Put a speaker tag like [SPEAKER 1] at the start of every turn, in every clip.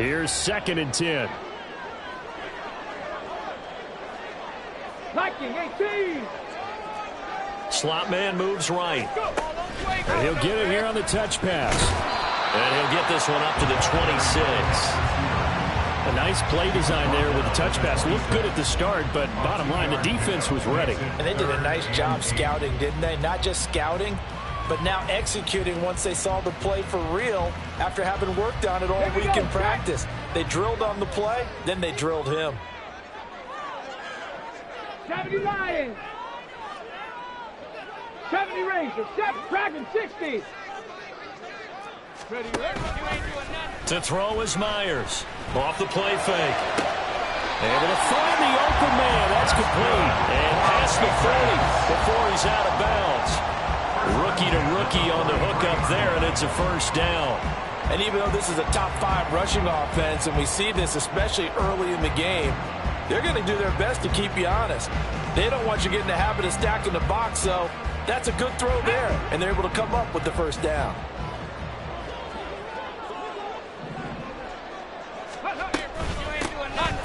[SPEAKER 1] Here's 2nd and 10.
[SPEAKER 2] Liking 18.
[SPEAKER 1] Slot man moves right. And he'll get it here on the touch pass.
[SPEAKER 3] And he'll get this one up to the 26.
[SPEAKER 1] A nice play design there with the touch pass. Looked good at the start, but bottom line, the defense was ready.
[SPEAKER 4] And they did a nice job scouting, didn't they? Not just scouting, but now executing once they saw the play for real after having worked on it all week in practice. They drilled on the play, then they drilled him.
[SPEAKER 2] 70 Lions. 70 Rangers. 7 Dragon 60. Ready, ready.
[SPEAKER 1] To throw is Myers. Off the play fake. Able to find the open man. That's complete. And past the 30 before he's out of bounds. Rookie to rookie on the hook up there, and it's a first down.
[SPEAKER 4] And even though this is a top 5 rushing offense, and we see this especially early in the game, they're going to do their best to keep you honest. They don't want you getting the habit of stacking the box, so that's a good throw there, and they're able to come up with the first down.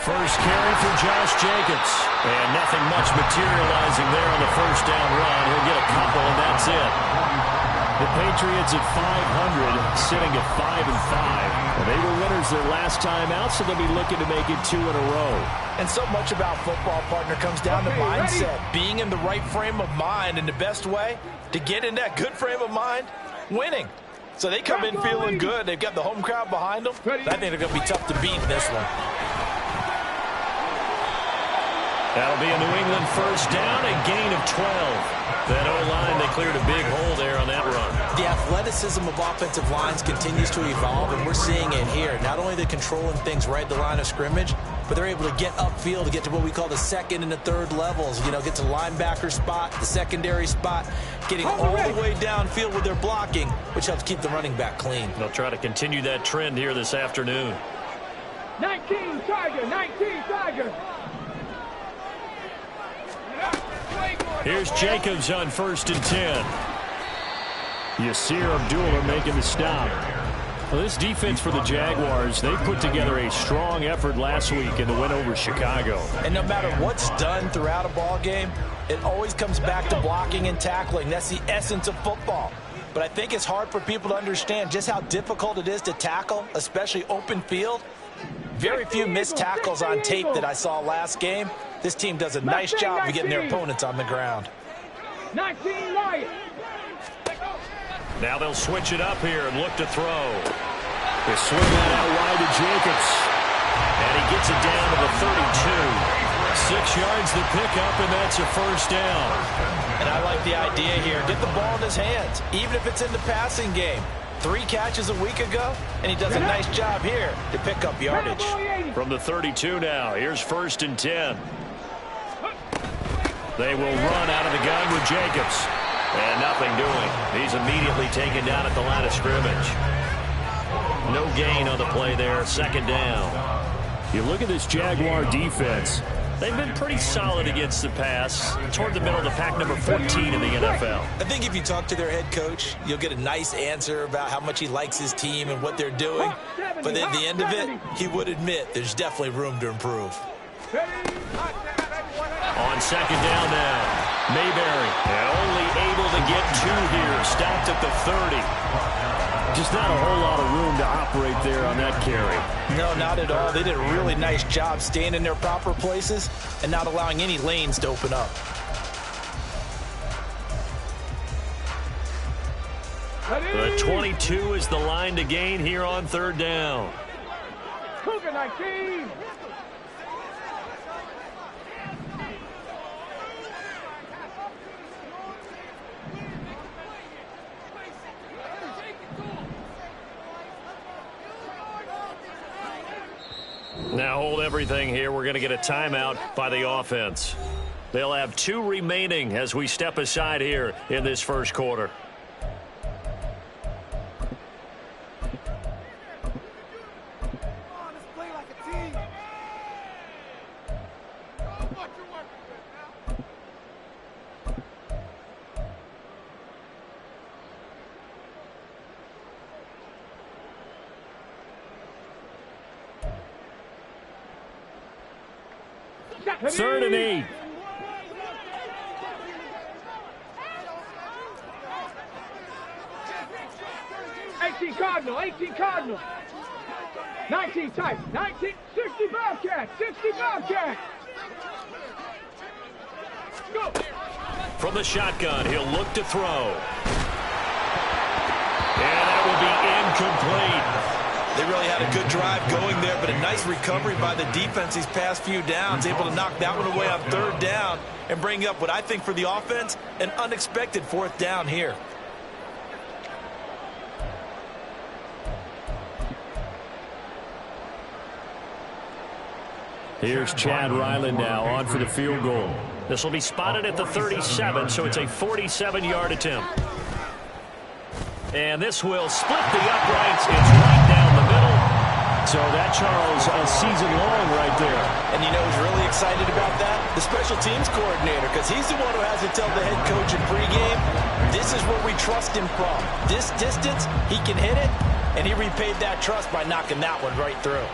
[SPEAKER 1] First carry for Josh Jacobs. And nothing much materializing there on the first down run. He'll get a couple, and that's it. The Patriots at 500, sitting at 5-5. They were winners their last time out, so they'll be looking to make it 2 in a row.
[SPEAKER 4] And so much about football, partner, comes down to mindset. Being in the right frame of mind, and the best way to get in that good frame of mind, winning. So they come in feeling good. They've got the home crowd behind them. I think they're going to be tough to beat in this one.
[SPEAKER 1] That'll be a New England first down, a gain of 12. That O-line, they cleared a big hole there on that run.
[SPEAKER 5] The athleticism of offensive lines continues to evolve, and we're seeing it here. Not only are they controlling things right at the line of scrimmage, but they're able to get upfield to get to what we call the 2nd and the 3rd levels. You know, get to the linebacker spot, the secondary spot, getting all the way downfield with their blocking, which helps keep the running back clean.
[SPEAKER 1] They'll try to continue that trend here this afternoon.
[SPEAKER 2] 19 Tiger, 19 Tiger.
[SPEAKER 1] Here's Jacobs on 1st and 10. Yasir Abdullah making the stop. Well, this defense for the Jaguars, they put together a strong effort last week in the win over Chicago.
[SPEAKER 4] And no matter what's done throughout a ball game, it always comes back to blocking and tackling. That's the essence of football. But I think it's hard for people to understand just how difficult it is to tackle, especially open field. Very few missed tackles on tape that I saw last game. This team does a nice job of getting their opponents on the ground.
[SPEAKER 2] 19 Lions.
[SPEAKER 1] Now they'll switch it up here and look to throw. They swing that out wide to Jacobs. And he gets it down to the 32. 6 yards the pickup, and that's a first down.
[SPEAKER 4] And I like the idea here. Get the ball in his hands, even if it's in the passing game. 3 catches a week ago, and he does a nice job here to pick up yardage.
[SPEAKER 1] From the 32 now, here's 1st and 10. They will run out of the gun with Jacobs. And nothing doing. He's immediately taken down at the line of scrimmage. No gain on the play there. 2nd down. You look at this Jaguar defense. They've been pretty solid against the pass. Toward the middle of the pack, number 14 in the NFL.
[SPEAKER 5] I think if you talk to their head coach, you'll get a nice answer about how much he likes his team and what they're doing. But at the end of it, he would admit there's definitely room to improve.
[SPEAKER 1] On 2nd down now. Mayberry only able to get 2 here. Stopped at the 30. Just not a whole lot of room to operate there on that carry.
[SPEAKER 4] No, not at all. They did a really nice job staying in their proper places and not allowing any lanes to open up.
[SPEAKER 1] The 22 is the line to gain here on 3rd down.
[SPEAKER 2] Cougar 19.
[SPEAKER 1] Now hold everything here. We're going to get a timeout by the offense. They'll have 2 remaining as we step aside here in this first quarter. 3rd and 8.
[SPEAKER 2] Cardinal, 18 Cardinal. 19 tight, 19, 60 Bobcat, 60 Bobcat. Go.
[SPEAKER 1] From the shotgun, he'll look to throw. And that will be incomplete.
[SPEAKER 4] They really had a good drive going there, but a nice recovery by the defense these past few downs, able to knock that one away on 3rd down and bring up what I think for the offense, an unexpected 4th down here.
[SPEAKER 1] Here's Chad Ryland now on for the field goal. This will be spotted at the 37, so it's a 47-yard attempt. And this will split the uprights. It's right down the middle. So that, Charles, a season long right there.
[SPEAKER 4] And you know who's really excited about that? The special teams coordinator, because he's the one who has to tell the head coach in pregame, this is where we trust him from. This distance, he can hit it, and he repaid that trust by knocking that one right through.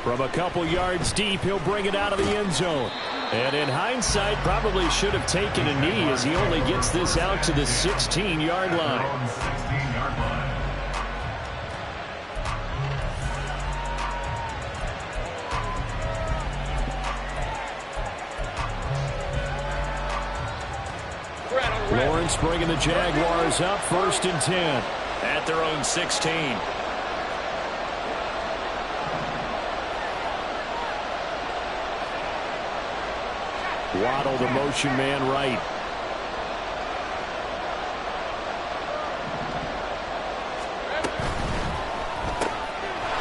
[SPEAKER 1] From a couple yards deep, he'll bring it out of the end zone. And in hindsight, probably should have taken a knee as he only gets this out to the 16-yard line. Lawrence bringing the Jaguars up 1st and 10 at their own 16. Waddle, the motion man right.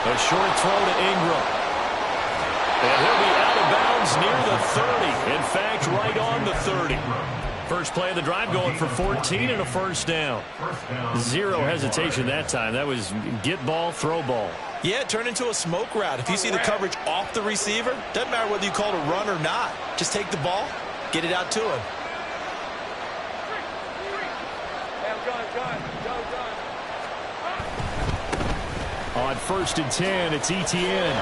[SPEAKER 1] A short throw to Ingram. And he'll be out of bounds near the 30. In fact, right on the 30. First play of the drive going for 14 and a 1st down. Zero hesitation that time. That was get ball, throw ball.
[SPEAKER 4] Yeah, it turned into a smoke route. If you see the coverage off the receiver, doesn't matter whether you call it a run or not. Just take the ball, get it out to him.
[SPEAKER 1] On 1st and 10, it's Etienne.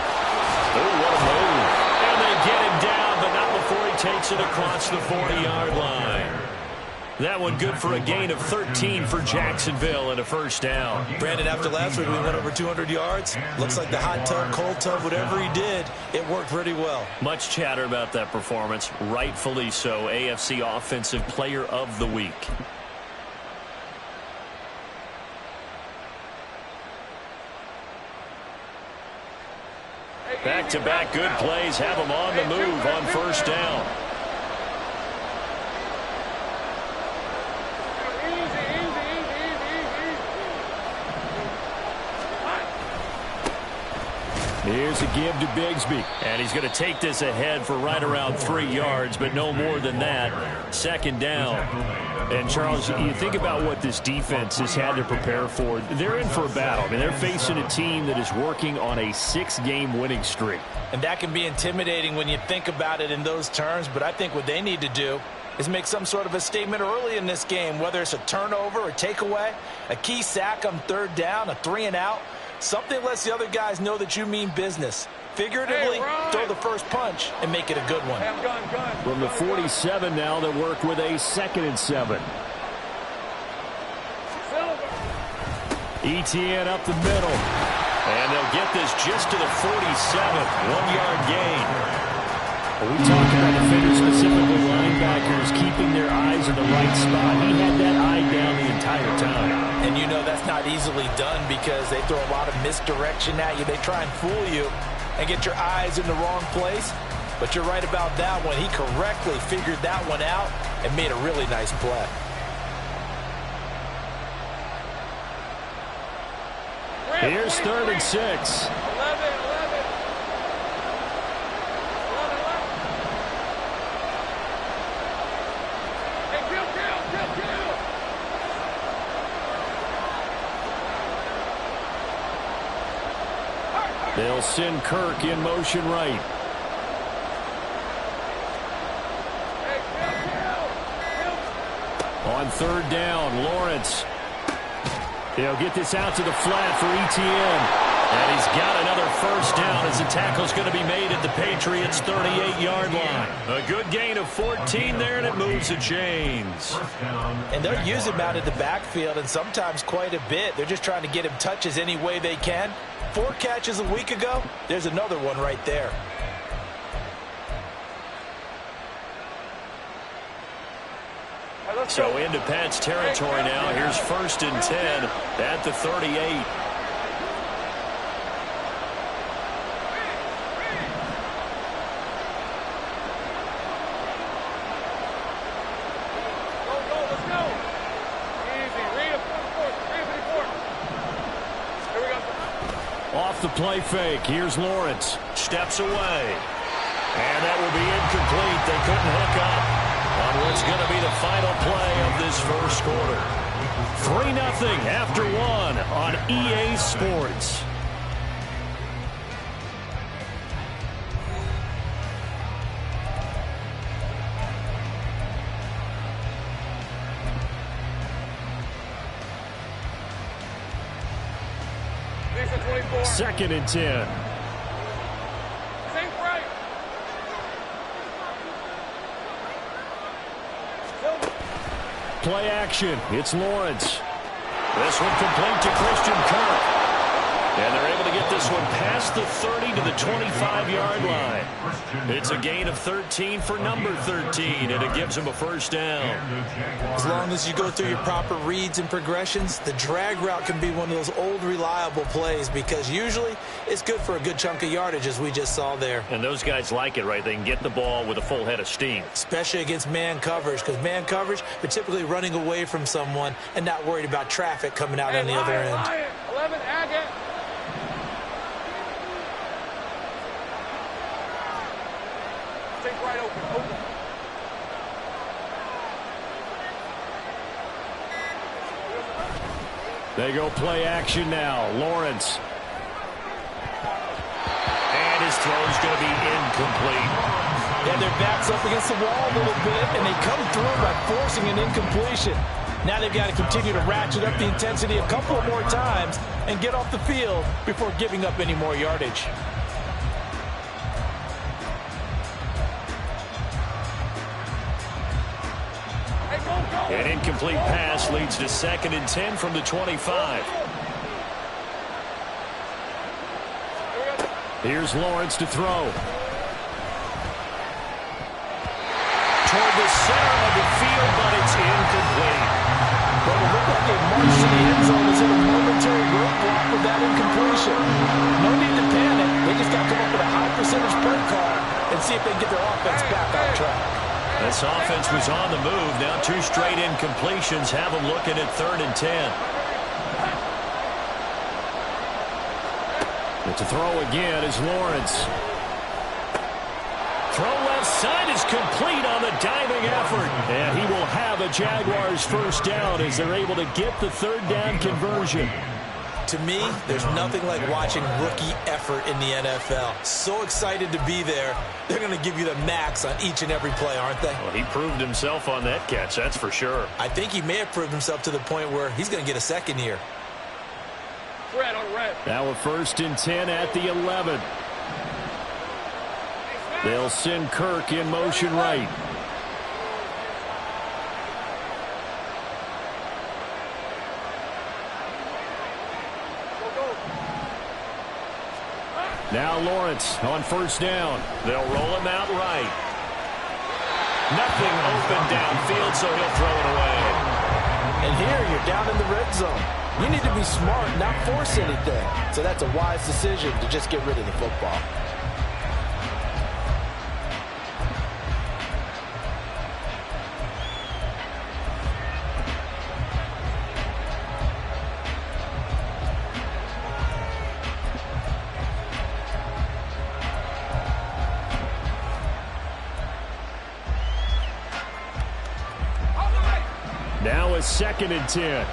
[SPEAKER 1] Oh, what a move. And they get him down, but not before he takes it across the 40-yard line. That one good for a gain of 13 for Jacksonville and a 1st down.
[SPEAKER 4] Brandon, after last week we went over 200 yards. Looks like the hot tub, cold tub, whatever he did, it worked pretty well.
[SPEAKER 1] Much chatter about that performance. Rightfully so. AFC Offensive Player of the Week. Back-to-back good plays have them on the move on 1st down. Here's a give to Bigsby. And he's going to take this ahead for right around 3 yards, but no more than that. 2nd down. And, Charles, you think about what this defense has had to prepare for. They're in for a battle. I mean, they're facing a team that is working on a 6-game winning streak.
[SPEAKER 4] And that can be intimidating when you think about it in those terms, but I think what they need to do is make some sort of a statement early in this game, whether it's a turnover, a takeaway, a key sack on 3rd down, a 3-and-out. Something lets the other guys know that you mean business. Figuratively, throw the first punch and make it a good one.
[SPEAKER 1] From the 47 now, they work with a 2nd and 7. Etienne up the middle. And they'll get this just to the 47. 1-yard gain. We talk about defenders, specifically linebackers, keeping their eyes in the right spot. He had that eye down the entire time.
[SPEAKER 4] And you know that's not easily done because they throw a lot of misdirection at you. They try and fool you and get your eyes in the wrong place. But you're right about that one. He correctly figured that one out and made a really nice play.
[SPEAKER 1] Here's 3rd and 6. They'll send Kirk in motion right. On 3rd down, Lawrence. They'll get this out to the flat for Etienne. And he's got another 1st down as as the tackle's going to be made at the Patriots' 38-yard line. A good gain of 14 there, and it moves the chains.
[SPEAKER 4] And they'll use him out in the backfield, and sometimes quite a bit. They're just trying to get him touches any way they can. 4 catches a week ago. There's another one right there.
[SPEAKER 1] So into Pat's territory now. Here's 1st and 10 at the 38. Off the play fake. Here's Lawrence. Steps away. And that will be incomplete. They couldn't hook up on what's going to be the final play of this first quarter. 3-0 after 1 on EA Sports. Second and 10. Play action. It's Lawrence. This one complete to Christian Kirk. And they're able to get this one past the 30 to the 25-yard line. It's a gain of 13 for number 13, and it gives them a first down.
[SPEAKER 4] As long as you go through your proper reads and progressions, the drag route can be one of those old reliable plays because usually it's good for a good chunk of yardage, as we just saw there.
[SPEAKER 1] And those guys like it, right? They can get the ball with a full head of steam.
[SPEAKER 4] Especially against man coverage, because man coverage, they're typically running away from someone and not worried about traffic coming out on the other end.
[SPEAKER 2] 11, Agate. Right open.
[SPEAKER 1] They go play action now. Lawrence. And his throw's going to be incomplete.
[SPEAKER 4] Yeah, their back's up against the wall a little bit, and they come through by forcing an incompletion. Now they've got to continue to ratchet up the intensity a couple more times and get off the field before giving up any more yardage.
[SPEAKER 1] An incomplete pass leads to 2nd and 10 from the 25. Here's Lawrence to throw. Toward the center of the field, but it's incomplete.
[SPEAKER 4] But it looked like a march to the end zone is in a momentary roadblock with that incompletion. No need to panic. They just got to come up with a high percentage punt call and see if they can get their offense back on track.
[SPEAKER 1] This offense was on the move. Now 2 straight incompletions have them looking at 3rd and 10. But to throw again is Lawrence. Throw left side is complete on the diving effort. And he will have a Jaguars first down as they're able to get the 3rd down conversion.
[SPEAKER 4] To me, there's nothing like watching rookie effort in the NFL. So excited to be there. They're going to give you the max on each and every play, aren't they?
[SPEAKER 1] Well, he proved himself on that catch, that's for sure.
[SPEAKER 4] I think he may have proved himself to the point where he's going to get a second here.
[SPEAKER 2] Red on red.
[SPEAKER 1] Now a 1st and 10 at the 11. They'll send Kirk in motion right. Now Lawrence on 1st down. They'll roll him out right. Nothing open downfield, so he'll throw it away.
[SPEAKER 4] And here you're down in the red zone. You need to be smart, not force anything. So that's a wise decision to just get rid of the football.
[SPEAKER 1] Now a 2nd and 10.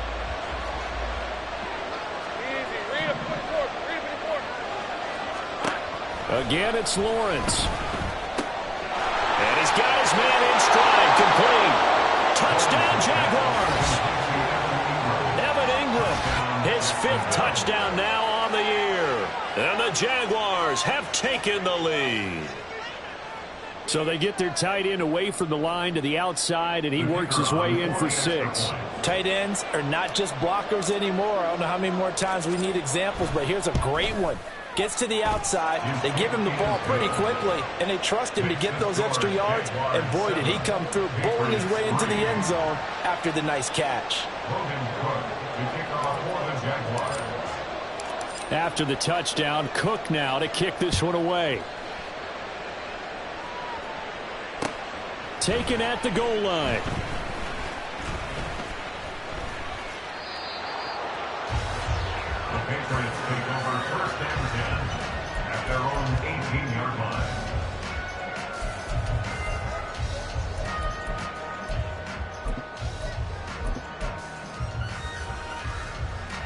[SPEAKER 1] Again, it's Lawrence. And he's got his man in stride, complete. Touchdown, Jaguars. Evan Ingram, his 5th touchdown now on the year. And the Jaguars have taken the lead.
[SPEAKER 3] So they get their tight end away from the line to the outside, and he works his way in for 6.
[SPEAKER 4] Tight ends are not just blockers anymore. I don't know how many more times we need examples, but here's a great one. Gets to the outside, they give him the ball pretty quickly, and they trust him to get those extra yards, and boy, did he come through, bowling his way into the end zone after the nice catch.
[SPEAKER 3] After the touchdown, Cook now to kick this one away. Taken at the goal line.
[SPEAKER 6] The Patriots take over first and 10 at their own 18-yard line.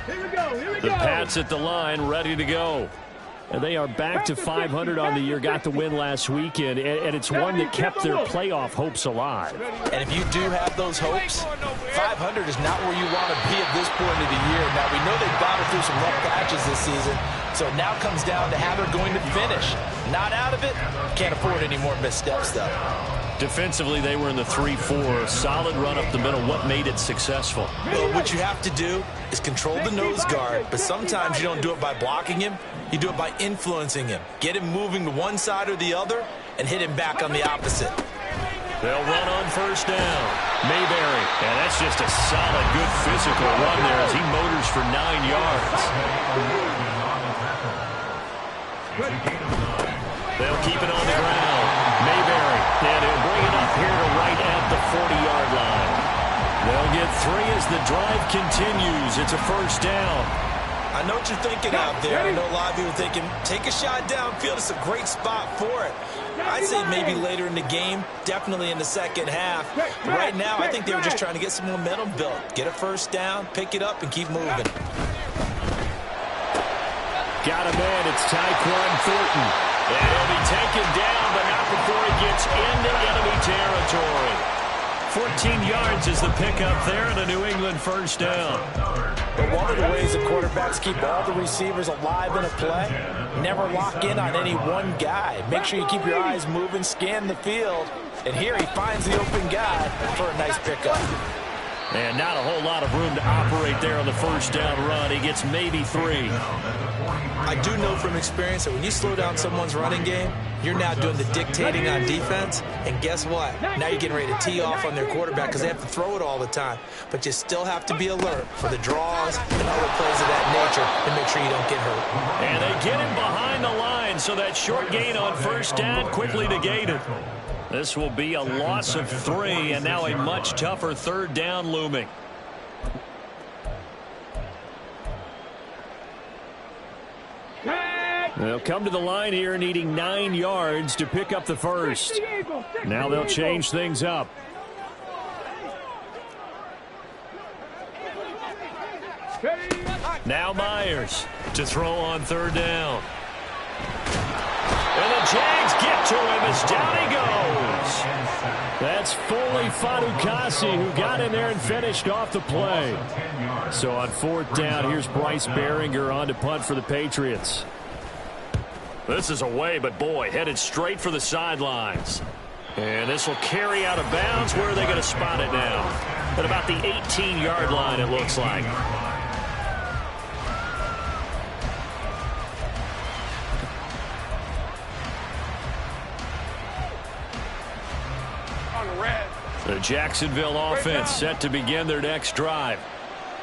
[SPEAKER 2] Here we go. Here we
[SPEAKER 3] The
[SPEAKER 2] go.
[SPEAKER 3] Pats at the line, ready to go. And they are back to 500 on the year. Got the win last weekend, and it's one that kept their playoff hopes alive.
[SPEAKER 4] And if you do have those hopes, 500 is not where you want to be at this point of the year. Now, we know they've battled through some rough patches this season, so it now comes down to how they're going to finish. Not out of it. Can't afford any more missteps, though.
[SPEAKER 1] Defensively, they were in the 3-4. Solid run up the middle. What made it successful?
[SPEAKER 4] Well, what you have to do is control the nose guard, but sometimes you don't do it by blocking him. You do it by influencing him. Get him moving to one side or the other and hit him back on the opposite.
[SPEAKER 1] They'll run on first down. Mayberry. And that's just a solid, good physical run there as he motors for 9 yards. They'll keep it on the ground. Mayberry. And he'll bring it up here to right at the 40-yard line. They'll get 3 as the drive continues. It's a first down.
[SPEAKER 4] I know what you're thinking out there. I know a lot of you are thinking, take a shot downfield. It's a great spot for it. I'd say maybe later in the game, definitely in the second half. But right now, I think they were just trying to get some momentum built. Get a first down, pick it up, and keep moving.
[SPEAKER 3] Got a man. It's Tyquan Thornton.
[SPEAKER 1] And he'll be taken down, but not before he gets into enemy territory. 14 yards is the pickup there and a New England first down.
[SPEAKER 4] But one of the ways the quarterbacks keep all the receivers alive in a play, never lock in on any one guy. Make sure you keep your eyes moving, scan the field, and here he finds the open guy for a nice pickup.
[SPEAKER 1] And not a whole lot of room to operate there on the first down run. He gets maybe 3.
[SPEAKER 4] I do know from experience that when you slow down someone's running game, you're now doing the dictating on defense. And guess what? Now you're getting ready to tee off on their quarterback because they have to throw it all the time. But you still have to be alert for the draws and other plays of that nature to make sure you don't get hurt.
[SPEAKER 1] And they get him behind the line, so that short gain on first down quickly negated. This will be a loss of 3, and now a much tougher third down looming.
[SPEAKER 3] They'll come to the line here needing 9 yards to pick up the first. Now they'll change things up.
[SPEAKER 1] Now Myers to throw on third down. And the Jags get to him as down he goes.
[SPEAKER 3] That's Foley Fadukasi who got in there and finished off the play. So on fourth down, here's Bryce Behringer on to punt for the Patriots.
[SPEAKER 1] This is away, but boy, headed straight for the sidelines. And this will carry out of bounds. Where are they going to spot it now? At about the 18-yard line, it looks like. The Jacksonville offense set to begin their next drive.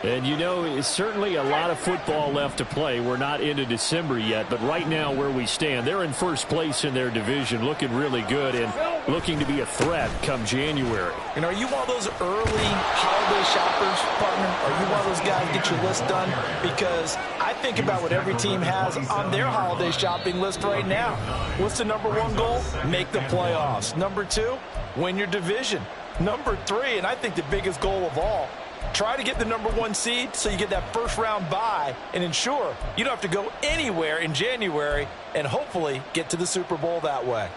[SPEAKER 3] And you know, it's certainly a lot of football left to play. We're not into December yet, but right now where we stand, they're in first place in their division, looking really good and looking to be a threat come January.
[SPEAKER 4] And are you one of those early holiday shoppers, partner? Are you one of those guys get your list done? Because I think about what every team has on their holiday shopping list right now. What's the number 1 goal? Make the playoffs. Number 2, win your division. Number 3, and I think the biggest goal of all, try to get the number 1 seed so you get that first round bye and ensure you don't have to go anywhere in January and hopefully get to the Super Bowl that way.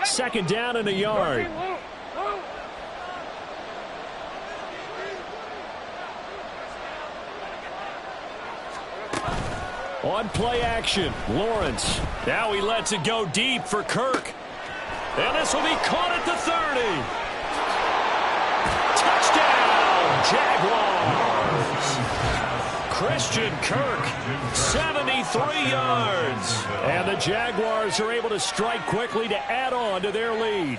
[SPEAKER 3] Second down and a yard. On play action, Lawrence. Now he lets it go deep for Kirk. And this will be caught at the 30. Touchdown, Jaguars. Christian Kirk, 73 yards. And the Jaguars are able to strike quickly to add on to their lead.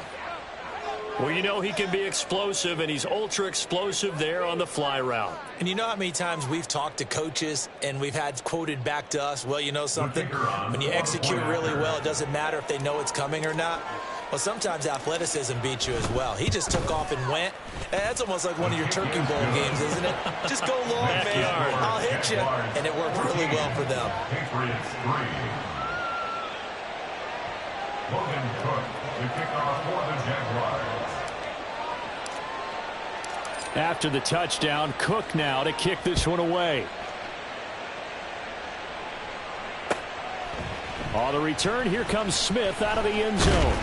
[SPEAKER 3] Well, you know he can be explosive, and he's ultra explosive there on the fly route.
[SPEAKER 5] And you know how many times we've talked to coaches and we've had quoted back to us, well, you know something? When you execute really well, it doesn't matter if they know it's coming or not. Well, sometimes athleticism beats you as well. He just took off and went. That's almost like one of your Turkey Bowl games, isn't it? Just go long, man. I'll hit you. And it worked really well for them.
[SPEAKER 6] Patriots 3. Logan Cook to kick off for the Jaguars.
[SPEAKER 3] After the touchdown, Cook now to kick this one away. On the return, here comes Smith out of the end zone.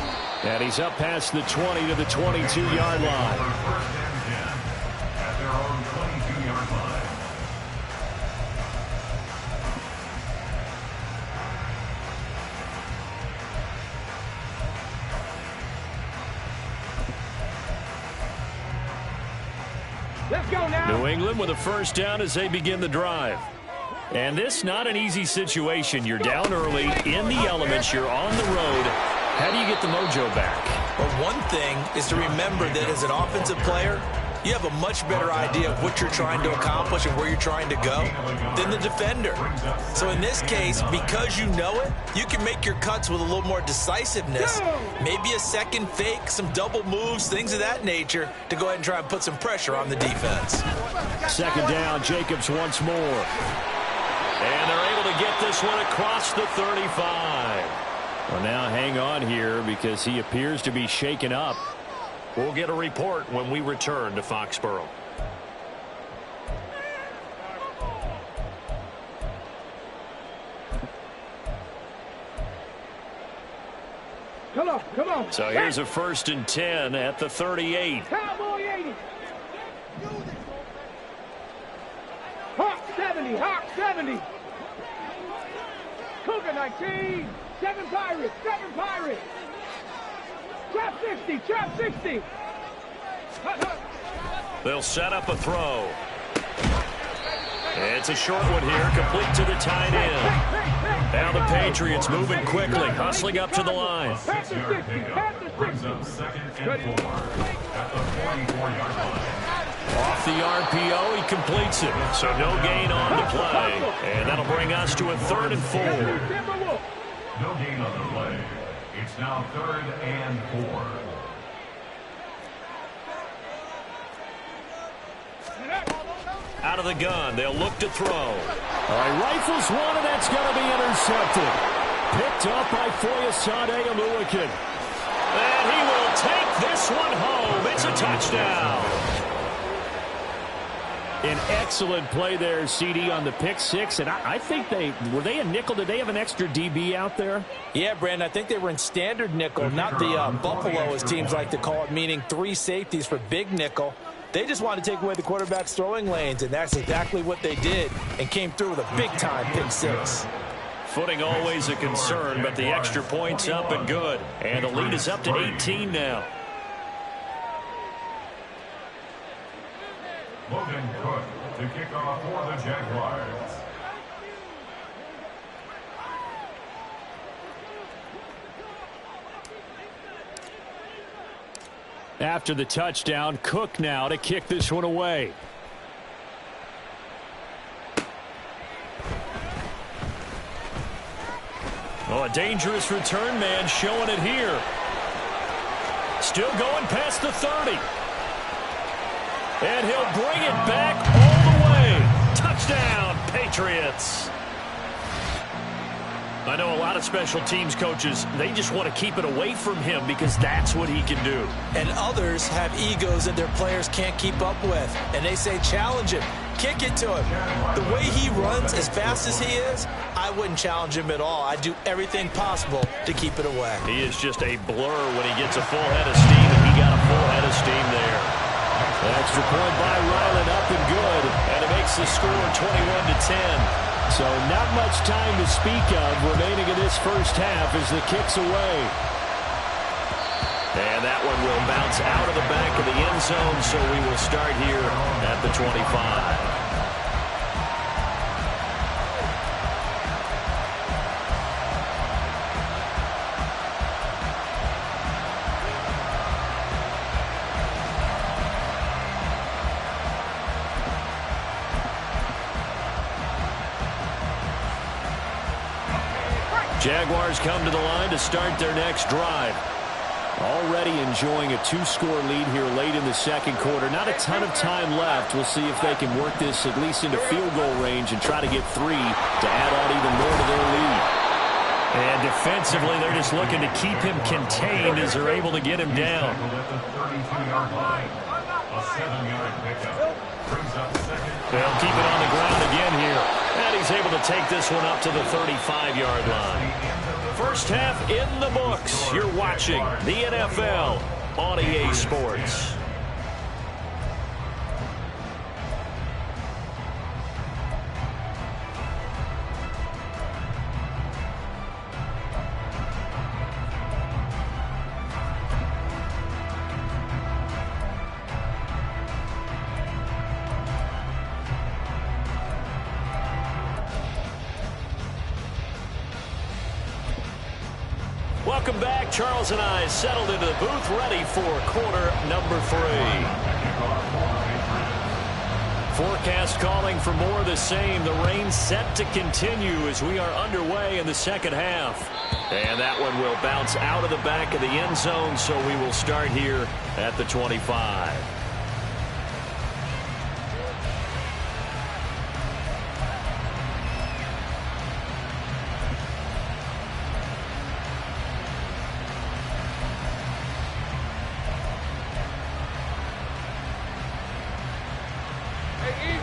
[SPEAKER 3] And he's up past the 20 to the 22-yard line.
[SPEAKER 6] First and 10 at their own 22-yard line.
[SPEAKER 2] Let's go now.
[SPEAKER 3] New England with a first down as they begin the drive. And this not an easy situation. You're down early, in the elements, you're on the road. How do you get the mojo back?
[SPEAKER 5] Well, one thing is to remember that as an offensive player, you have a much better idea of what you're trying to accomplish and where you're trying to go than the defender. So in this case, because you know it, you can make your cuts with a little more decisiveness. Maybe a second fake, some double moves, things of that nature to go ahead and try and put some pressure on the defense.
[SPEAKER 3] Second down, Jacobs once more. And they're able to get this one across the 35. Well, now hang on here because he appears to be shaken up.
[SPEAKER 1] We'll get a report when we return to Foxborough.
[SPEAKER 2] Come on, come on.
[SPEAKER 3] So here's a 1st and 10 at the 38.
[SPEAKER 2] Cowboy 80. Hawk 70, Hawk 70. Cougar 19. 7 Pirates, 7 Pirates. Trap 60, trap 60.
[SPEAKER 1] They'll set up a throw. It's a short one here, complete to the tight end. Now the Patriots moving quickly, hustling up to the line.
[SPEAKER 6] Brings up 2nd and 4 at the 44-yard line.
[SPEAKER 3] Off the RPO, he completes it. So no gain on the play. And that'll bring us to a 3rd and 4.
[SPEAKER 6] No gain on the play. It's now 3rd and 4.
[SPEAKER 1] Out of the gun, they'll look to throw.
[SPEAKER 3] All right, rifles one, and that's going to be intercepted. Picked up by Foyesade Oluwakin.
[SPEAKER 1] And he will take this one home. It's a touchdown.
[SPEAKER 3] An excellent play there, CD, on the pick six. And I think were they a nickel? Did they have an extra DB out there?
[SPEAKER 5] Yeah, Brandon, I think they were in standard nickel, not the Buffalo, as teams like to call it, meaning 3 safeties for big nickel. They just wanted to take away the quarterback's throwing lanes, and that's exactly what they did and came through with a big-time pick six.
[SPEAKER 1] Footing always a concern, but the extra point's up and good. And the lead is up to 18 now.
[SPEAKER 6] Logan Cook to kick off for the Jaguars.
[SPEAKER 3] After the touchdown, Cook now to kick this one away. Oh, a dangerous return man showing it here. Still going past the 30. And he'll bring it back all the way. Touchdown, Patriots. I know a lot of special teams coaches, they just want to keep it away from him because that's what he can do.
[SPEAKER 5] And others have egos that their players can't keep up with. And they say, challenge him. Kick it to him. The way he runs as fast as he is, I wouldn't challenge him at all. I'd do everything possible to keep it away.
[SPEAKER 1] He is just a blur when he gets a full head of steam, and he got a full head of steam there.
[SPEAKER 3] An extra point by Ryland, up and good.
[SPEAKER 1] And it makes the score 21-10.
[SPEAKER 3] So not much time to speak of remaining in this first half as the kick's away.
[SPEAKER 1] And that one will bounce out of the back of the end zone, so we will start here at the 25. Jaguars come to the line to start their next drive.
[SPEAKER 3] Already enjoying a 2-score lead here late in the second quarter. Not a ton of time left. We'll see if they can work this at least into field goal range and try to get 3 to add on even more to their lead.
[SPEAKER 1] And defensively, they're just looking to keep him contained as they're able to get him down. They'll keep it on the ground again here. And he's able to take this one up to the 35-yard line. First half in the books. You're watching the NFL on EA Sports. Welcome back. Charles and I settled into the booth, ready for quarter number 3. Forecast calling for more of the same. The rain set to continue as we are underway in the second half. And that one will bounce out of the back of the end zone, so we will start here at the 25.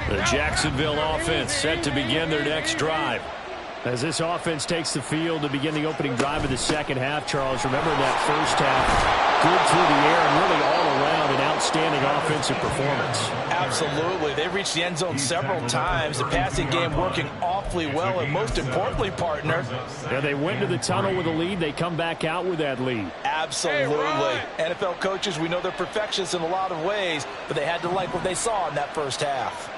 [SPEAKER 1] The Jacksonville offense set to begin their next drive.
[SPEAKER 3] As this offense takes the field to begin the opening drive of the second half, Charles, remember in that first half, good through the air and really all around an outstanding offensive performance.
[SPEAKER 5] Absolutely. They reached the end zone several times. The passing game working awfully well, and most importantly, partner.
[SPEAKER 3] Yeah, they went to the tunnel with a lead. They come back out with that lead.
[SPEAKER 5] Absolutely. NFL coaches, we know they're perfectionists in a lot of ways, but they had to like what they saw in that first half.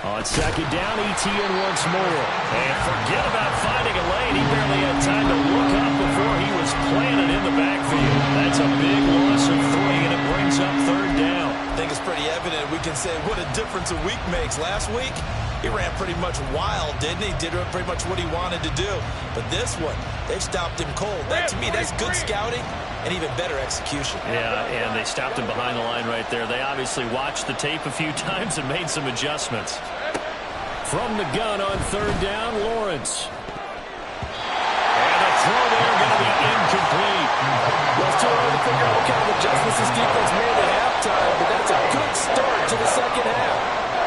[SPEAKER 3] On second down, ETN once more.
[SPEAKER 1] And forget about finding a lane. He barely had time to look up before he was planted in the backfield. That's a big loss of 3, and it brings up third down.
[SPEAKER 5] I think it's pretty evident. We can say what a difference a week makes. Last week, he ran pretty much wild, didn't he? Did pretty much what he wanted to do. But this one, they stopped him cold. That, to me, that's good scouting and even better execution.
[SPEAKER 1] Yeah, and they stopped him behind the line right there. They obviously watched the tape a few times and made some adjustments.
[SPEAKER 3] From the gun on third down, Lawrence.
[SPEAKER 1] And the throw there going to be incomplete.
[SPEAKER 5] Well, it's too early to figure out what kind of adjustments this defense made at halftime, but that's a good start to the second half.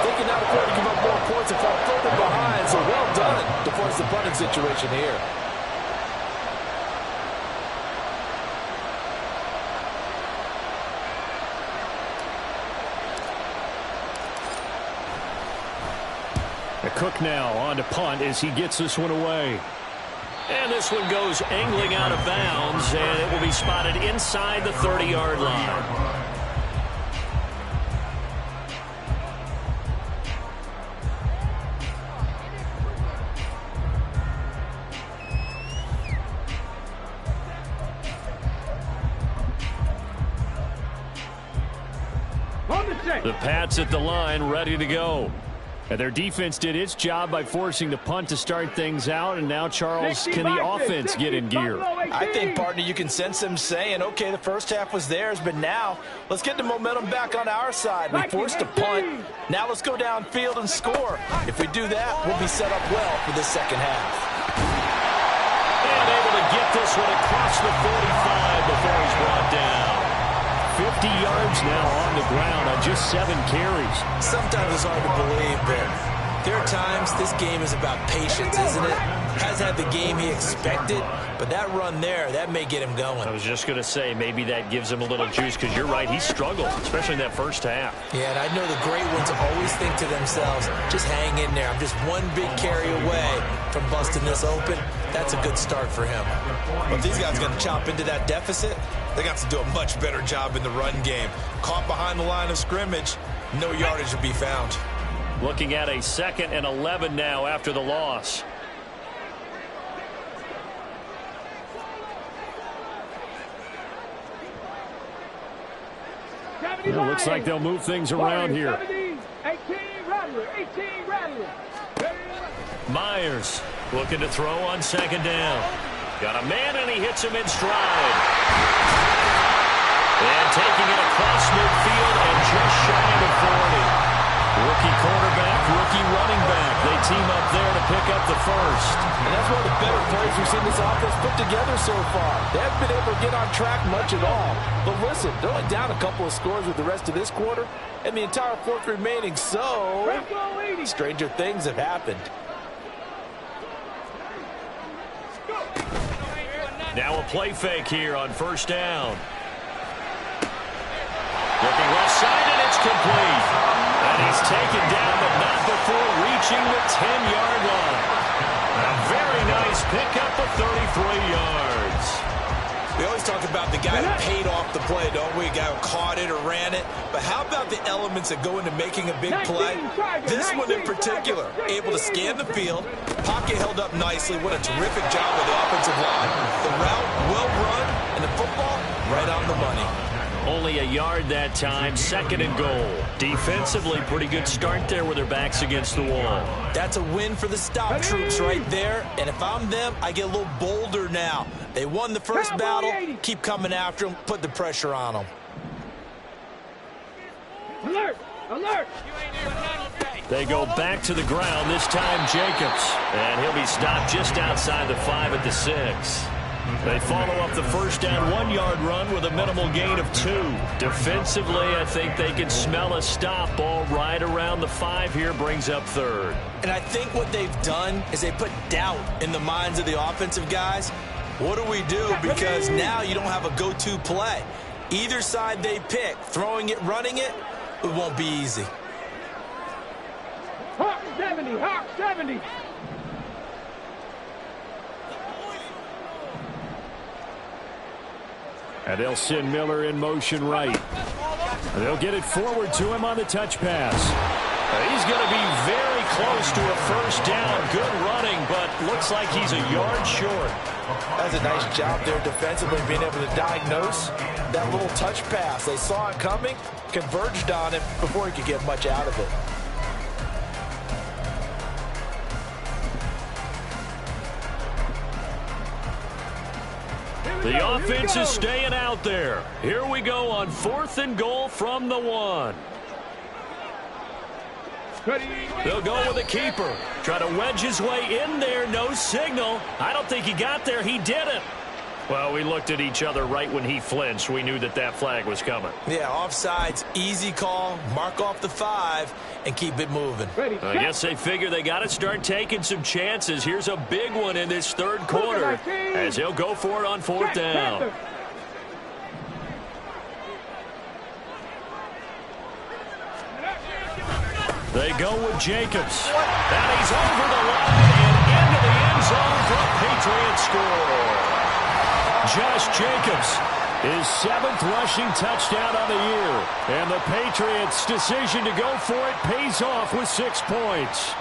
[SPEAKER 5] They can now afford to give up more points and fall further behind, so well done to force the punting situation here.
[SPEAKER 3] Cook now on to punt as he gets this one away.
[SPEAKER 1] And this one goes angling out of bounds, and it will be spotted inside the 30-yard line. The Pats at the line, ready to go.
[SPEAKER 3] And their defense did its job by forcing the punt to start things out. And now, Charles, can the offense get in gear?
[SPEAKER 5] I think, partner, you can sense them saying, okay, the first half was theirs, but now let's get the momentum back on our side. We forced a punt. Now let's go downfield and score. If we do that, we'll be set up well for this second half.
[SPEAKER 1] And able to get this one across the 45 before he's brought down.
[SPEAKER 3] 50 yards now on the ground on just 7 carries.
[SPEAKER 5] Sometimes it's hard to believe, but There are times this game is about patience, isn't it? Has had the game he expected, but that run there, that may get him going.
[SPEAKER 3] I was just going to say, maybe that gives him a little juice, because you're right, he struggled, especially in that first half.
[SPEAKER 5] Yeah, and I know the great ones always think to themselves, just hang in there. I'm just one big carry away from busting this open. That's a good start for him.
[SPEAKER 4] But if these guys are going to chop into that deficit, they got to do a much better job in the run game. Caught behind the line of scrimmage, no yardage to be found.
[SPEAKER 3] Looking at a 2nd and 11 now after the loss. It looks like they'll move things around here.
[SPEAKER 2] 18 Rattler.
[SPEAKER 1] Myers looking to throw on 2nd down. Got a man, and he hits him in stride. And taking it across midfield and just shy of the 40. Rookie quarterback, rookie running back. They team up there to pick up the first.
[SPEAKER 5] And that's one of the better plays we've seen this offense put together so far. They haven't been able to get on track much at all. But listen, they're only down a couple of scores with the rest of this quarter, and the entire 4th remaining, so stranger things have happened.
[SPEAKER 1] Now a play fake here on 1st down. Looking left side, and it's complete. And he's taken down, but not before reaching the 10-yard line. A very nice pickup of 33 yards.
[SPEAKER 4] We always talk about the guy that paid off the play, don't we? A guy who caught it or ran it. But how about the elements that go into making a big play? This one in particular, able to scan the field, pocket held up nicely. What a terrific job with the offensive line. The route well run, and the football right on the money.
[SPEAKER 1] Only a yard that time, 2nd and goal. Defensively, pretty good start there with their backs against the wall.
[SPEAKER 5] That's a win for the stop troops right there. And if I'm them, I get a little bolder now. They won the first battle. Keep coming after them. Put the pressure on them.
[SPEAKER 2] Alert!
[SPEAKER 1] They go back to the ground, this time Jacobs. And he'll be stopped just outside the 5 at the 6. They follow up the 1st down 1-yard run with a minimal gain of 2. Defensively, I think they can smell a stop. Ball right around the 5 here, brings up 3rd.
[SPEAKER 5] And I think what they've done is they put doubt in the minds of the offensive guys. What do we do? Because now you don't have a go-to play. Either side they pick, throwing it, running it, it won't be easy.
[SPEAKER 2] Hawk 70.
[SPEAKER 3] And they'll send Miller in motion right. And they'll get it forward to him on the touch pass.
[SPEAKER 1] He's going to be very close to a 1st down. Good running, but looks like he's a yard short.
[SPEAKER 5] That's a nice job there defensively, being able to diagnose that little touch pass. They saw it coming, converged on it before he could get much out of it.
[SPEAKER 1] The offense is staying out there. Here we go on 4th and goal from the 1. They'll go with a keeper. Try to wedge his way in there. No signal. I don't think he got there. He didn't. Well, we looked at each other right when he flinched. We knew that that flag was coming.
[SPEAKER 5] Yeah, offsides, easy call. Mark off the 5 and keep it moving.
[SPEAKER 1] I guess they figure they got to start taking some chances. Here's a big one in this 3rd quarter as he'll go for it on 4th down. They go with Jacobs. And he's over the line and into the end zone for a Patriots score. Josh Jacobs, his 7th rushing touchdown on the year. And the Patriots' decision to go for it pays off with 6 points.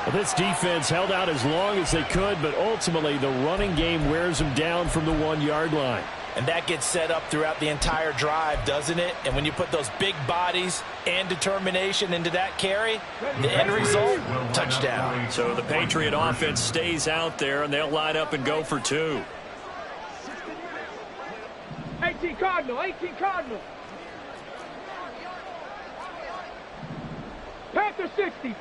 [SPEAKER 3] Well, this defense held out as long as they could, but ultimately the running game wears them down from the 1-yard line.
[SPEAKER 5] And that gets set up throughout the entire drive, doesn't it? And when you put those big bodies and determination into that carry, the end result, touchdown.
[SPEAKER 1] So the Patriot offense stays out there, and they'll line up and go for 2.
[SPEAKER 2] 18 Cardinal. Panther 60.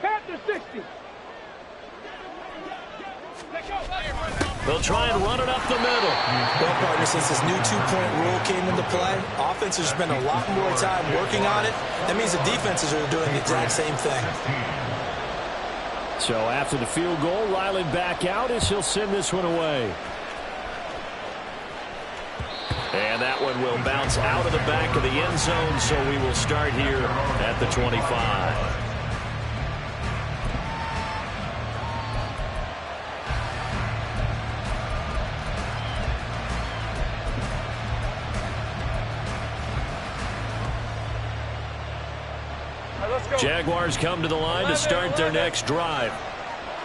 [SPEAKER 1] They'll try and run it up the middle.
[SPEAKER 5] Well, partner, since this new 2-point rule came into play, offenses spend a lot more time working on it. That means the defenses are doing the exact same thing.
[SPEAKER 3] So after the field goal, Ryland back out as he'll send this one away.
[SPEAKER 1] And that one will bounce out of the back of the end zone, so we will start here at the 25. Jaguars come to the line to start their next drive.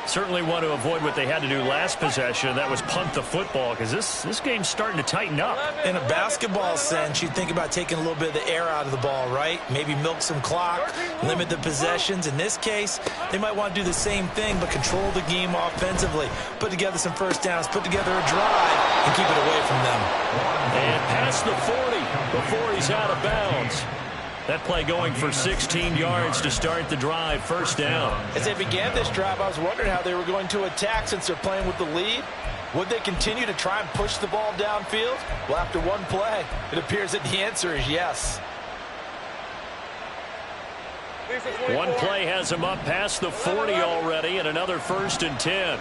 [SPEAKER 1] Certainly want to avoid what they had to do last possession. That was punt the football, because this game's starting to tighten up.
[SPEAKER 5] In a basketball sense, you think about taking a little bit of the air out of the ball, right? Maybe milk some clock, limit the possessions. In this case, they might want to do the same thing, but control the game offensively. Put together some first downs, put together a drive, and keep it away from them.
[SPEAKER 1] And past the 40 before he's out of bounds. That play going for 16 yards to start the drive, first down.
[SPEAKER 5] As they began this drive, I was wondering how they were going to attack since they're playing with the lead. Would they continue to try and push the ball downfield? Well, after one play, it appears that the answer is yes.
[SPEAKER 1] One play has him up past the 40 already, and another 1st and 10.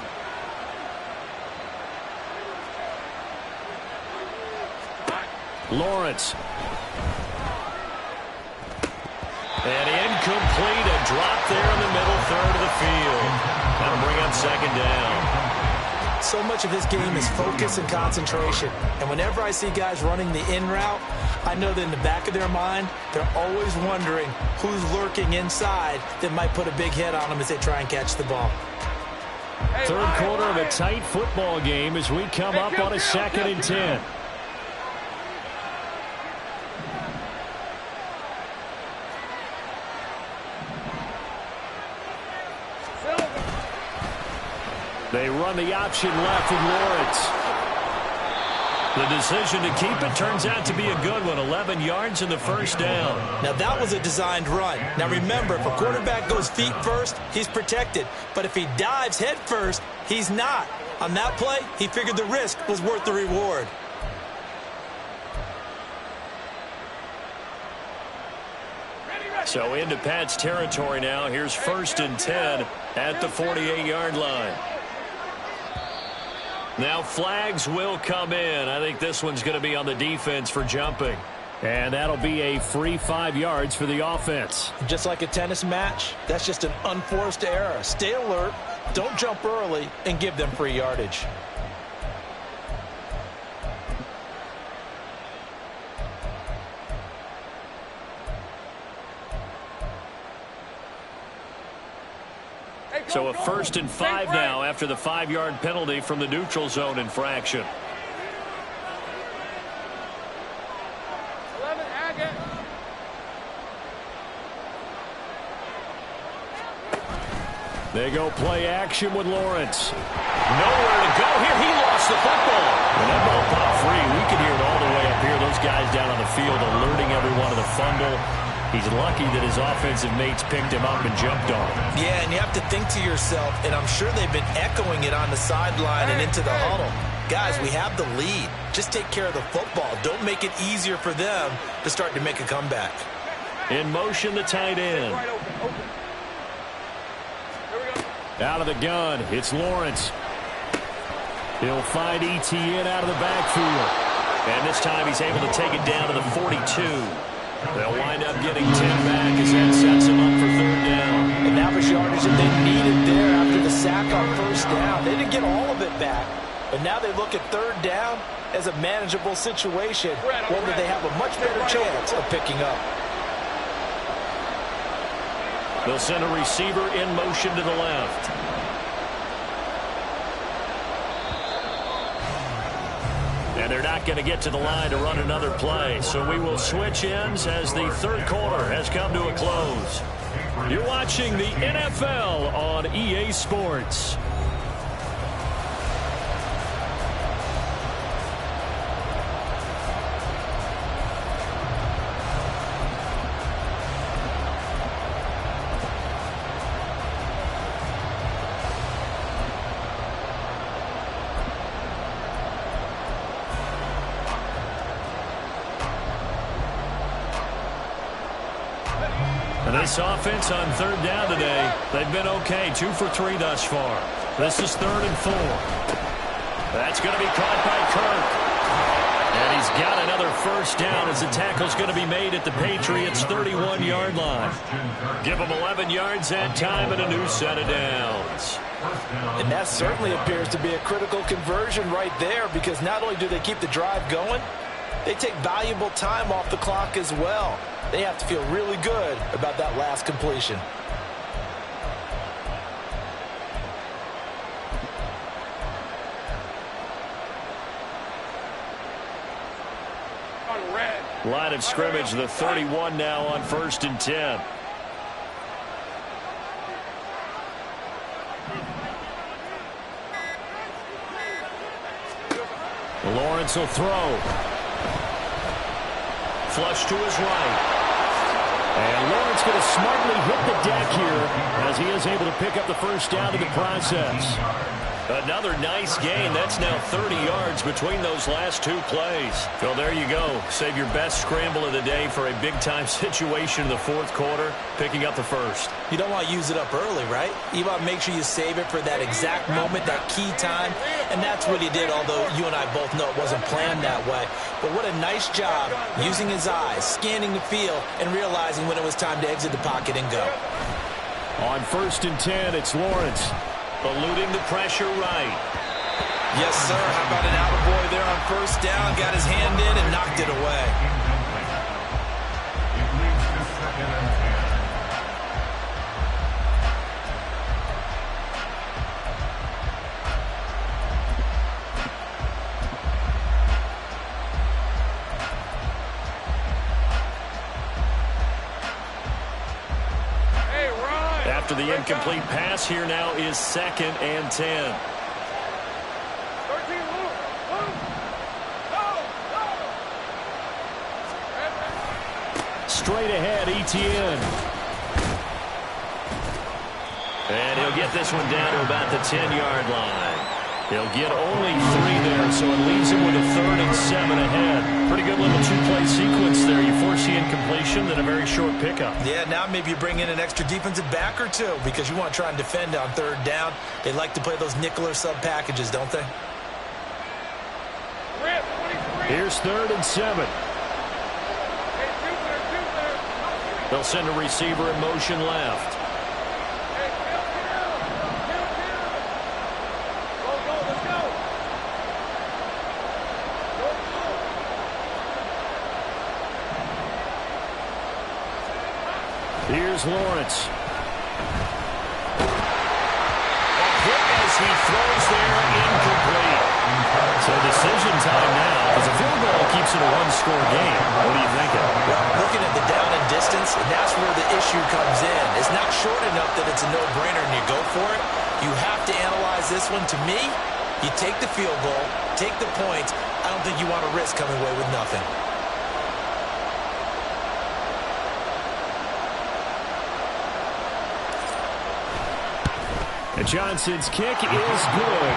[SPEAKER 1] Lawrence. And incomplete, a drop there in the middle third of the field. That'll bring up 2nd down.
[SPEAKER 5] So much of this game is focus and concentration. And whenever I see guys running the in route, I know that in the back of their mind, they're always wondering who's lurking inside that might put a big hit on them as they try and catch the ball.
[SPEAKER 3] Third quarter of a tight football game as we come up on a 2nd and 10. They run the option left with Lawrence. The decision to keep it turns out to be a good one. 11 yards in the first down.
[SPEAKER 5] Now, that was a designed run. Now, remember, if a quarterback goes feet first, he's protected. But if he dives head first, he's not. On that play, he figured the risk was worth the reward.
[SPEAKER 1] So into Pat's territory now. Here's 1st and 10 at the 48-yard line. Now flags will come in. I think this one's going to be on the defense for jumping.
[SPEAKER 3] And that'll be a free 5 yards for the offense.
[SPEAKER 5] Just like a tennis match, that's just an unforced error. Stay alert, don't jump early, and give them free yardage.
[SPEAKER 1] So a 1st and 5 now after the 5-yard penalty from the neutral zone infraction.
[SPEAKER 3] They go play action with Lawrence.
[SPEAKER 1] Nowhere to go here. He lost the football.
[SPEAKER 3] When that ball popped free, we could hear it all the way up here. Those guys down on the field alerting everyone of the fumble. He's lucky that his offensive mates picked him up and jumped on him.
[SPEAKER 5] Yeah, and you have to think to yourself, and I'm sure they've been echoing it on the sideline and into the huddle. Guys, we have the lead. Just take care of the football. Don't make it easier for them to start to make a comeback.
[SPEAKER 1] In motion, the tight end.
[SPEAKER 3] Out of the gun, it's Lawrence. He'll find ETN out of the backfield.
[SPEAKER 1] And this time he's able to take it down to the 42. They'll wind up getting 10 back as that sets him up for 3rd down.
[SPEAKER 5] And that was yardage that they needed there after the sack on 1st down. They didn't get all of it back, but now they look at 3rd down as a manageable situation, one that they have a much better chance of picking up.
[SPEAKER 1] They'll send a receiver in motion to the left. And they're not going to get to the line to run another play. So we will switch ends as the 3rd quarter has come to a close. You're watching the NFL on EA Sports.
[SPEAKER 3] This offense on third down today, they've been okay. 2 for 3 thus far. This is 3rd and 4. That's going to be caught by Kirk. And he's got another first down as the tackle's going to be made at the Patriots' 31-yard line. Give them 11 yards that time and a new set of downs.
[SPEAKER 4] And that certainly appears to be a critical conversion right there, because not only do they keep the drive going, they take valuable time off the clock as well. They have to feel really good about that last completion.
[SPEAKER 3] Line of scrimmage, the 31 now on 1st and 10. Lawrence will throw. Flush to his right. And Lawrence going to smartly hit the deck here as he is able to pick up the first down in the process. Another nice gain. That's now 30 yards between those last 2 plays. Well, there you go. Save your best scramble of the day for a big-time situation in the 4th quarter, picking up the first.
[SPEAKER 4] You don't want to use it up early, right? You want to make sure you save it for that exact moment, that key time, and that's what he did, although you and I both know it wasn't planned that way. But what a nice job using his eyes, scanning the field, and realizing when it was time to exit the pocket and go.
[SPEAKER 3] On 1st and 10, it's Lawrence. Eluding the pressure right.
[SPEAKER 4] Yes, sir. How about an attaboy there on first down? Got his hand in and knocked it away.
[SPEAKER 6] It leads to 2nd and 10.
[SPEAKER 3] After the incomplete pass, here now is 2nd and 10. Straight ahead, Etienne. And he'll get this one down to about the 10-yard line. He'll get only 3 there, so it leaves him with a 3rd and 7 ahead. Pretty good little 2-play sequence there. You force the incompletion, then a very short pickup.
[SPEAKER 4] Yeah, now maybe you bring in an extra defensive back or 2 because you want to try and defend on 3rd down. They like to play those nickel or sub packages, don't they?
[SPEAKER 3] Here's 3rd and 7. They'll send a receiver in motion left. Here's Lawrence. A hit as he throws there, incomplete. So decision time now, because a field goal keeps it a 1-score game. What are you thinking?
[SPEAKER 4] Well, looking at the down and distance, that's where the issue comes in. It's not short enough that it's a no-brainer and you go for it. You have to analyze this one. To me, you take the field goal, take the points. I don't think you want to risk coming away with nothing.
[SPEAKER 3] And Johnson's kick is good.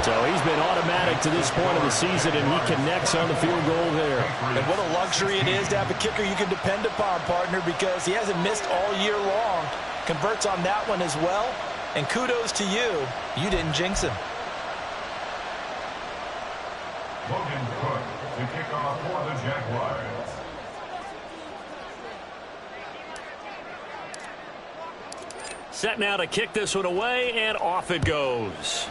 [SPEAKER 3] So he's been automatic to this point of the season, and he connects on the field goal there.
[SPEAKER 4] And what a luxury it is to have a kicker you can depend upon, partner, because he hasn't missed all year long. Converts on that one as well. And kudos to you. You didn't jinx him.
[SPEAKER 6] Logan Cook to kick off for the Jaguars.
[SPEAKER 3] Set now to kick this one away, and off it goes.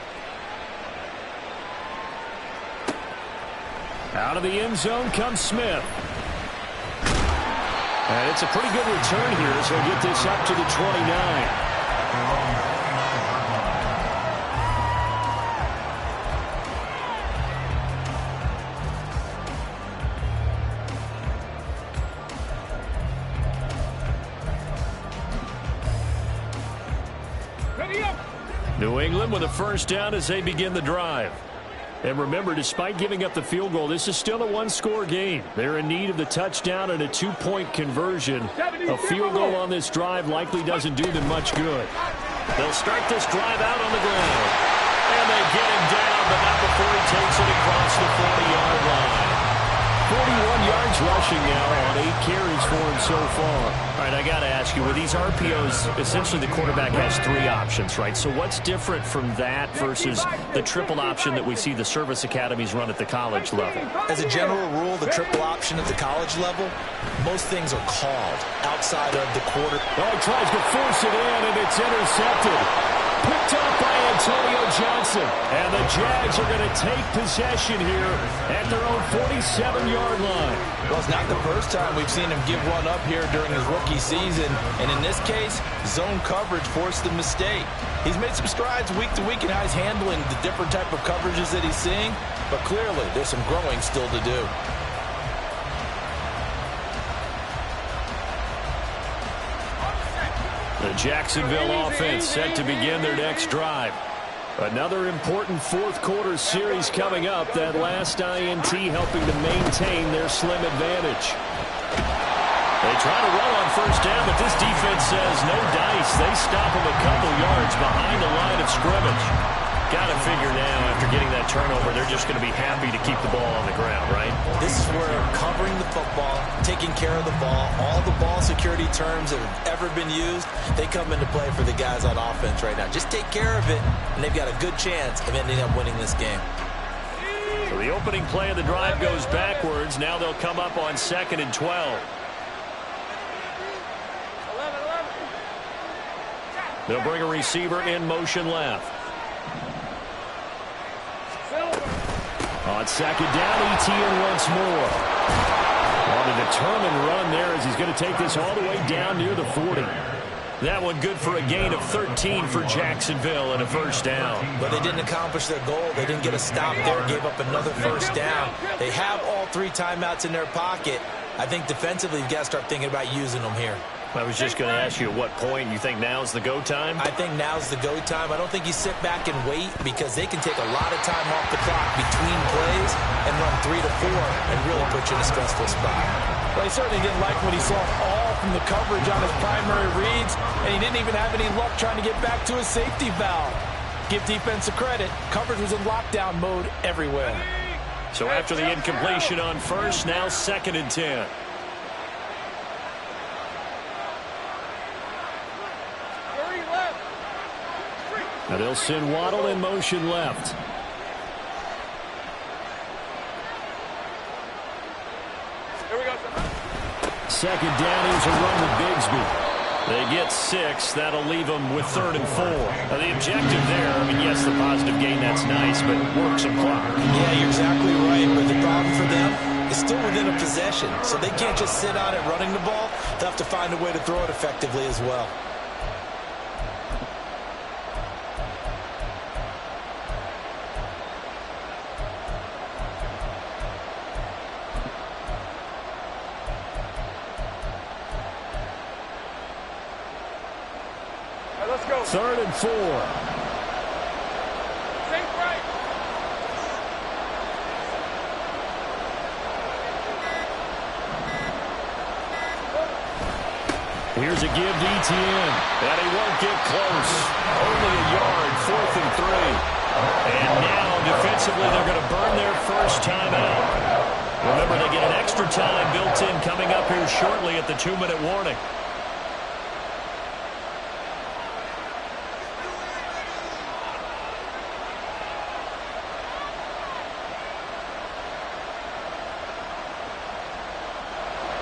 [SPEAKER 3] Out of the end zone comes Smith. And it's a pretty good return here as he'll get this up to the 29. New England with a first down as they begin the drive. And remember, despite giving up the field goal, this is still a 1-score game. They're in need of the touchdown and a 2-point conversion. A field goal on this drive likely doesn't do them much good. They'll start this drive out on the ground. And they get him down, but not before he takes it across the 40-yard line. 41 yards yards rushing now on 8 carries for him so far.
[SPEAKER 1] All right, I got to ask you, with these RPOs, essentially the quarterback has 3 options, right? So what's different from that versus the triple option that we see the service academies run at the college level?
[SPEAKER 5] As a general rule, the triple option at the college level, most things are called outside of the quarter.
[SPEAKER 3] Oh, he tries to force it in, and it's intercepted. Picked up by Antonio Johnson. And the Jags are going to take possession here at their own 47-yard line.
[SPEAKER 5] Well, it's not the first time we've seen him give one up here during his rookie season. And in this case, zone coverage forced the mistake. He's made some strides week to week in how he's handling the different type of coverages that he's seeing. But clearly, there's some growing still to do.
[SPEAKER 3] The Jacksonville offense set to begin their next drive. Another important fourth-quarter series coming up. That last INT helping to maintain their slim advantage. They try to run on first down, but this defense says no dice. They stop him a couple yards behind the line of scrimmage. Got to figure now, after getting that turnover, they're just going to be happy to keep the ball on the ground, right?
[SPEAKER 5] This is where covering the football, taking care of the ball, all the ball security terms that have ever been used, they come into play for the guys on offense right now. Just take care of it, and they've got a good chance of ending up winning this game.
[SPEAKER 1] So the opening play of the drive goes backwards. Now they'll come up on 2nd and 12. They'll bring a receiver in motion left.
[SPEAKER 3] On 2nd down, Etienne once more. On a determined run there as he's going to take this all the way down near the 40.
[SPEAKER 1] That one good for a gain of 13 for Jacksonville and a first down.
[SPEAKER 5] But they didn't accomplish their goal. They didn't get a stop there, gave up another first down. They have all 3 timeouts in their pocket. I think defensively you've got to start thinking about using them here.
[SPEAKER 1] I was just going to ask you at what point you think now's the go time?
[SPEAKER 5] I think now's the go time. I don't think you sit back and wait because they can take a lot of time off the clock between plays and run 3 to 4 and really put you in a stressful spot.
[SPEAKER 4] Well, he certainly didn't like what he saw all from the coverage on his primary reads, and he didn't even have any luck trying to get back to his safety valve. Give defense a credit. Coverage was in lockdown mode everywhere.
[SPEAKER 1] So after the incompletion on first, now 2nd and 10.
[SPEAKER 3] Now they'll send Waddle in motion left.
[SPEAKER 2] Here we go.
[SPEAKER 3] 2nd down, here's a run with Bigsby.
[SPEAKER 1] They get 6. That'll leave them with 3rd and 4. Now the objective there, I mean, yes, the positive gain, that's nice, but work some clock.
[SPEAKER 5] Yeah, you're exactly right. But the problem for them is still within a possession. So they can't just sit on it running the ball. They'll have to find a way to throw it effectively as well.
[SPEAKER 2] Let's go.
[SPEAKER 3] 3rd and 4.
[SPEAKER 2] Think right.
[SPEAKER 3] Here's a give to Etienne.
[SPEAKER 1] And he won't get close. Only a yard, 4th and 3. And now, defensively, they're going to burn their first time out. Remember, they get an extra time built in coming up here shortly at the 2-minute warning.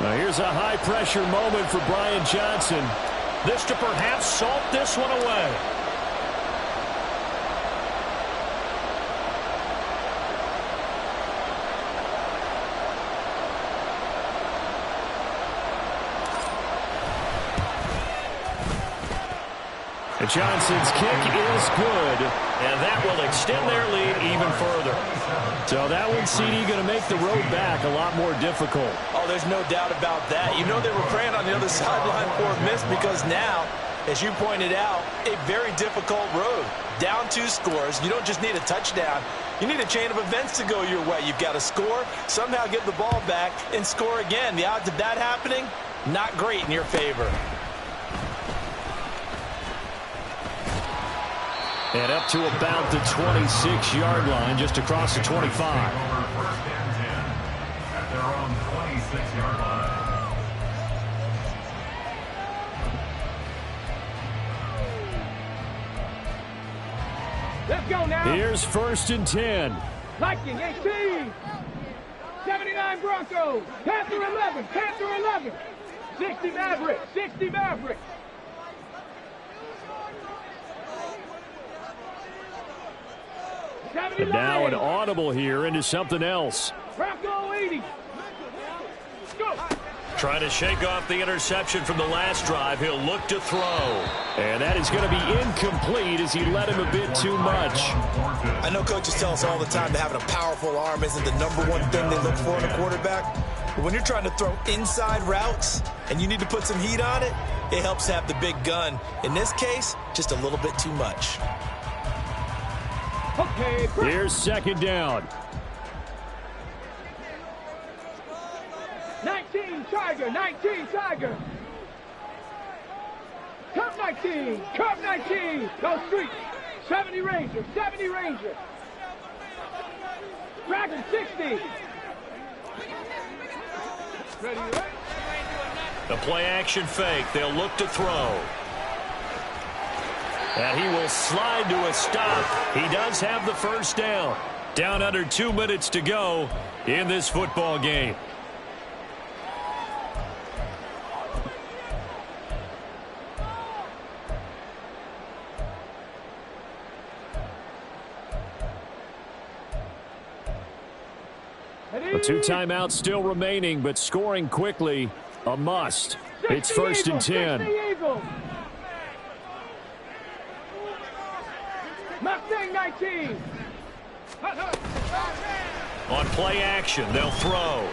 [SPEAKER 3] Now here's a high-pressure moment for Brian Johnson.
[SPEAKER 1] This to perhaps salt this one away.
[SPEAKER 3] And Johnson's kick is good.
[SPEAKER 1] And that will extend their lead even further.
[SPEAKER 3] So that one, CD, going to make the road back a lot more difficult.
[SPEAKER 5] Oh, there's no doubt about that. You know they were praying on the other sideline for a miss because now, as you pointed out, a very difficult road. Down 2 scores. You don't just need a touchdown. You need a chain of events to go your way. You've got to score, somehow get the ball back, and score again. The odds of that happening, not great in your favor.
[SPEAKER 3] And up to about the 26-yard line, just across the 25.
[SPEAKER 6] at their own 26-yard line.
[SPEAKER 2] Let's go now.
[SPEAKER 3] Here's 1st and 10.
[SPEAKER 2] Viking 18. 79 Broncos. Panther 11. Panther 11. 60 Mavericks. 60 Mavericks.
[SPEAKER 3] And now an audible here into something else.
[SPEAKER 2] Bronco 80. Go.
[SPEAKER 1] Trying to shake off the interception from the last drive. He'll look to throw.
[SPEAKER 3] And that is going to be incomplete as he led him a bit too much.
[SPEAKER 5] I know coaches tell us all the time that having a powerful arm isn't the #1 thing they look for in a quarterback. But when you're trying to throw inside routes and you need to put some heat on it, it helps to have the big gun. In this case, just a little bit too much.
[SPEAKER 2] Okay.
[SPEAKER 3] Here's 2nd down.
[SPEAKER 2] 19 Tiger. 19 Tiger. Cup 19. Cup 19. Go street. 70 Ranger. 70 Ranger. Dragon 60. Ready, right?
[SPEAKER 1] The play action fake. They'll look to throw. And he will slide to a stop. He does have the 1st down. Down under 2 minutes to go in this football game.
[SPEAKER 3] The 2 timeouts still remaining, but scoring quickly, a must. It's 1st and 10.
[SPEAKER 2] Mustang 19.
[SPEAKER 1] On play action, they'll throw.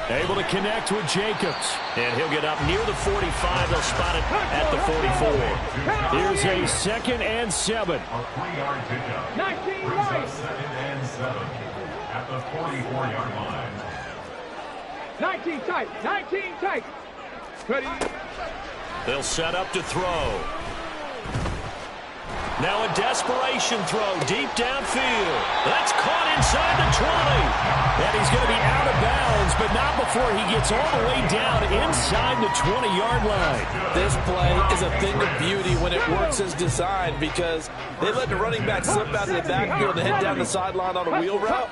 [SPEAKER 3] Able to connect with Jacobs.
[SPEAKER 1] And he'll get up near the 45. They'll spot it at the 44.
[SPEAKER 3] Here's a 2nd and 7.
[SPEAKER 6] A 3-yard pickup.
[SPEAKER 2] 19
[SPEAKER 6] Brings up
[SPEAKER 2] right.
[SPEAKER 6] 2nd and 7 at the 44-yard line.
[SPEAKER 2] 19 tight. 19 tight. Ready.
[SPEAKER 1] They'll set up to throw. Now a desperation throw deep downfield. That's caught inside the 20. And he's going to be out of bounds, but not before he gets all the way down inside the 20-yard line.
[SPEAKER 5] This play is a thing of beauty when it works as designed because they let the running back slip out of the backfield and head down the sideline on a wheel route.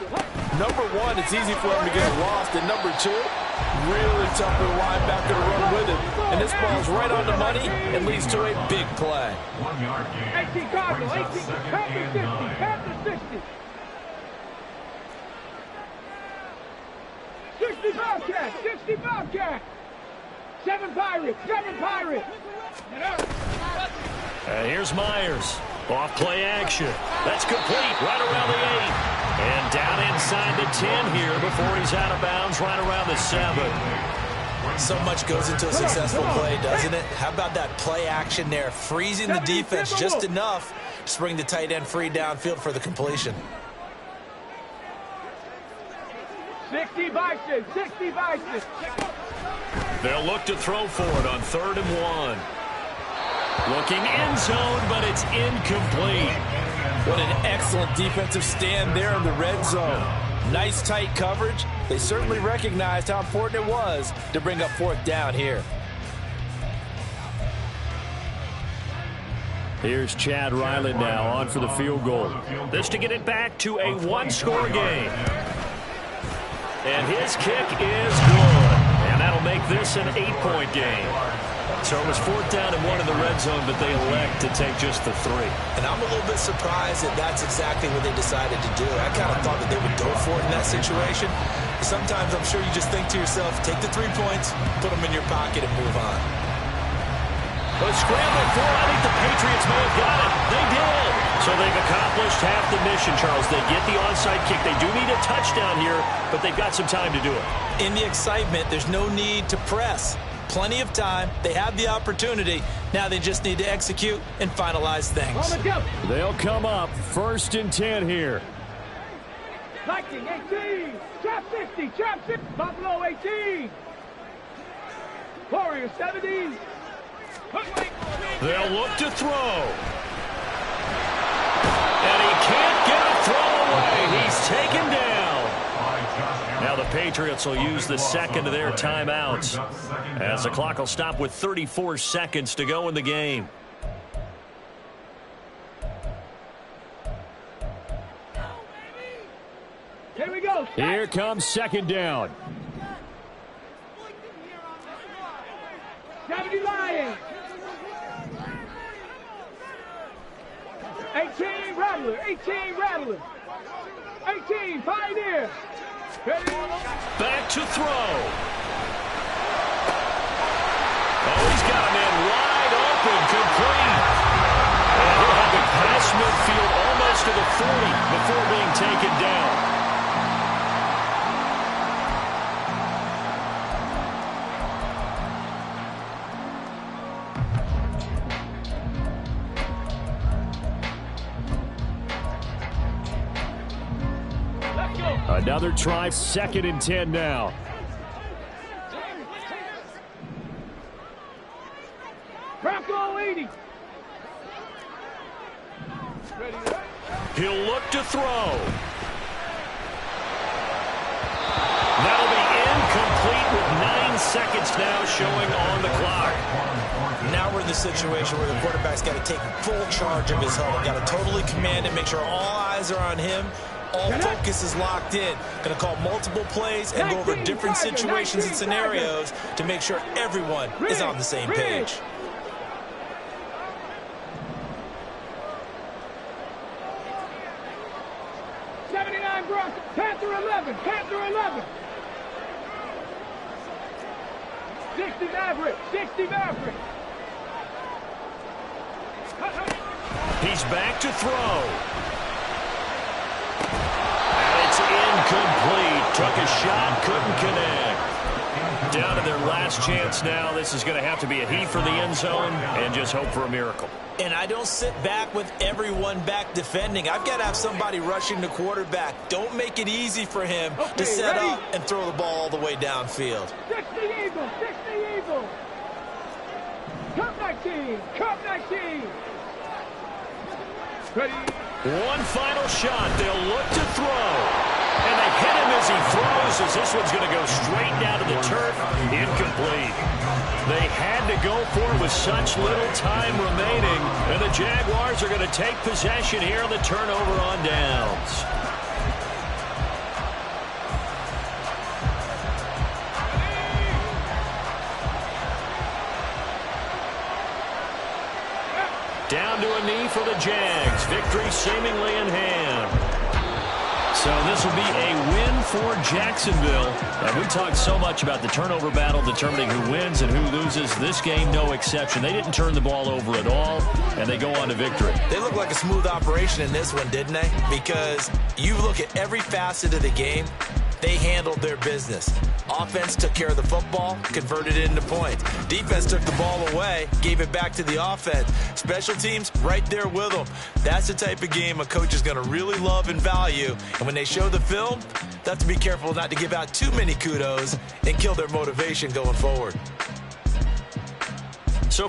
[SPEAKER 5] #1, it's easy for him to get lost. And #2, really tough for the linebacker to run with it. And this ball's right on the money and leads to a big play.
[SPEAKER 6] 1-yard gain.
[SPEAKER 2] 18 Cardinal. 18
[SPEAKER 6] Brings up 2nd
[SPEAKER 2] Panther
[SPEAKER 6] and
[SPEAKER 2] 60.
[SPEAKER 6] 9.
[SPEAKER 2] Panther 60. 60 Bobcat. 60 Bobcat. 7 Pirates. 7 Pirates.
[SPEAKER 1] And here's Myers. Off play action. That's complete right around the 8. And down inside the 10 here before he's out of bounds right around the 7.
[SPEAKER 5] So much goes into a successful play, doesn't it? How about that play action there? Freezing the defense just enough to bring the tight end free downfield for the completion.
[SPEAKER 2] 60 Bison. 60 Bison.
[SPEAKER 1] They'll look to throw for it on 3rd and 1. Looking end zone, but it's incomplete.
[SPEAKER 5] What an excellent defensive stand there in the red zone. Nice tight coverage. They certainly recognized how important it was to bring up 4th down here.
[SPEAKER 3] Here's Chad Ryland now on for the field goal.
[SPEAKER 1] This to get it back to a 1-score game. And his kick is good. And that'll make this an 8-point game. So it was 4th down and 1 in the red zone, but they elect to take just the 3.
[SPEAKER 5] And I'm a little bit surprised that that's exactly what they decided to do. I kind of thought that they would go for it in that situation. Sometimes I'm sure you just think to yourself, take the 3 points, put them in your pocket, and move on.
[SPEAKER 1] But scrambling for it, I think the Patriots may have got it. They did. So they've accomplished half the mission, Charles. They get the onside kick. They do need a touchdown here, but they've got some time to do it.
[SPEAKER 5] In the excitement, there's no need to press. Plenty of time. They have the opportunity. Now they just need to execute and finalize things.
[SPEAKER 3] They'll come up 1st and 10 here.
[SPEAKER 2] Viking 18. Trap 60. Trap 60. Buffalo 18. Warriors 70.
[SPEAKER 1] They'll look to throw. And he can't get a throw away. He's taken down. Now the Patriots will use the second of their timeouts as the clock will stop with 34 seconds to go in the game.
[SPEAKER 2] Here we go.
[SPEAKER 3] Here comes second down.
[SPEAKER 2] Deputy Lions. 18 Rattler. 18 Rattler. 18 Pioneer. Ready?
[SPEAKER 1] Back to throw. Oh, he's got a man wide open, complete. And he'll have it past midfield almost to the 40 before being taken down.
[SPEAKER 3] Another try, 2nd and 10 now.
[SPEAKER 2] Bronco 80.
[SPEAKER 1] He'll look to throw. That'll be incomplete with 9 seconds now showing on the clock.
[SPEAKER 4] Now we're in the situation where the quarterback's got to take full charge of his huddle. Got to totally command it, make sure all eyes are on him. All focus is locked in. Going to call multiple plays and go over different situations and scenarios to make sure everyone is on the same page.
[SPEAKER 2] Broncos. Panther 11. Panther 11. 60 Maverick. 60 Maverick.
[SPEAKER 1] He's back to throw. And it's incomplete. Took a shot, couldn't connect. Down to their last chance now. This is going to have to be a heave for the end zone and just hope for a miracle.
[SPEAKER 4] And I don't sit back with everyone back defending. I've got to have somebody rushing the quarterback. Don't make it easy for him to set up and throw the ball all the way downfield.
[SPEAKER 2] 60 Eagles, 60 Eagles. Cup 19, Cup 19. Ready?
[SPEAKER 1] One final shot. They'll look to throw. And they hit him as he throws, as this one's going to go straight down to the turf. Incomplete. They had to go for it with such little time remaining. And the Jaguars are going to take possession here on the turnover on downs. Down to a knee for the Jags. Victory seemingly in hand. So this will be a win for Jacksonville. And we talked so much about the turnover battle determining who wins and who loses. This game, no exception. They didn't turn the ball over at all, and they go on to victory.
[SPEAKER 4] They look like a smooth operation in this one, didn't they? Because you look at every facet of the game, they handled their business. Offense took care of the football, converted it into points. Defense took the ball away, gave it back to the offense. Special teams, right there with them. That's the type of game a coach is going to really love and value. And when they show the film, they have to be careful not to give out too many kudos and kill their motivation going forward.